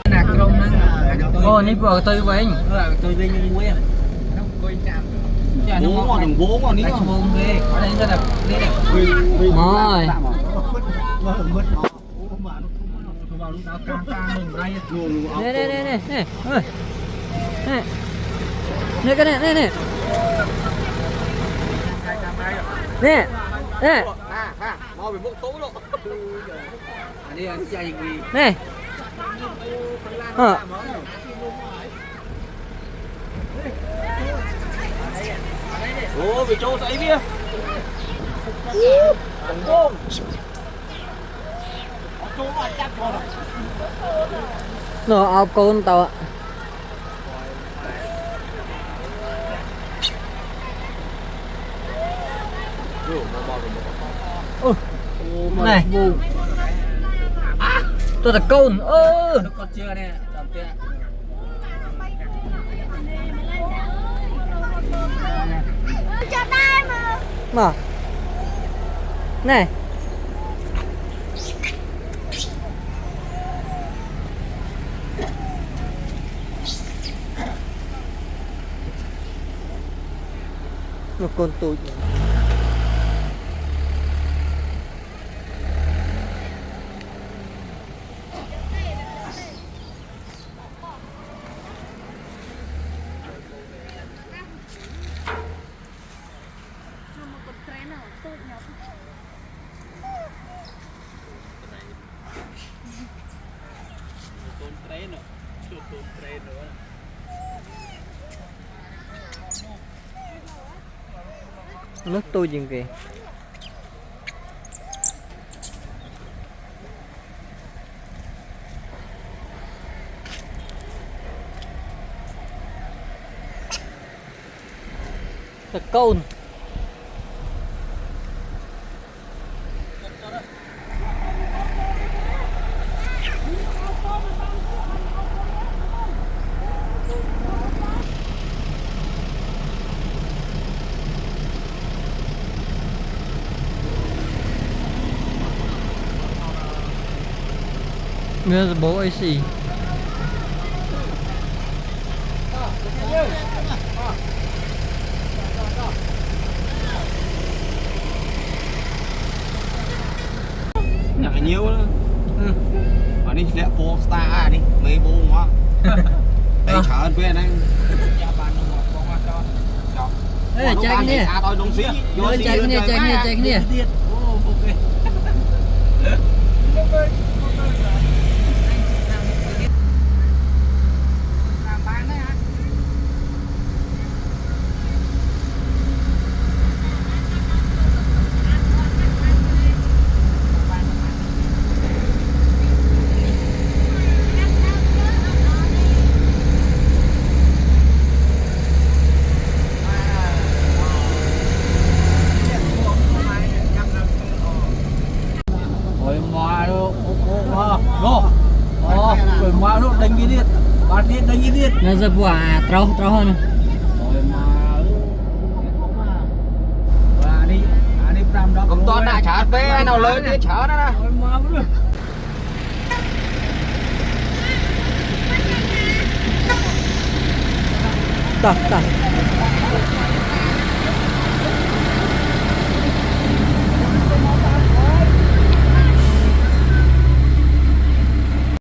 nạc rồng nâng ô ní vừa tôi với anh tôi với những muối à bố ngon đừng bố ngon ní không bố ghê ở đây rất là ghê đẹp rồi nè nè nè nè nè nè nè cái này nè nè nè nè mau bị bốc tố luôn đi anh chạy gì nè ô bị trâu thấy kia nó ao côn tao ạ này tôi là côn nó còn chưa nè mà này một con tôi nước tôi dừng kìa là côn Here's bố AC. Nhặt nhiều đó. Ở đây đẹp phố star đi, mấy bố quá. Đây chở ơn quên anh. Ê, chạy nè. Tôi đúng xí. Chạy nè. Nó giờ quả trâu hơn Cũng toàn đã chở bé nào lớn thì chở nó ra tao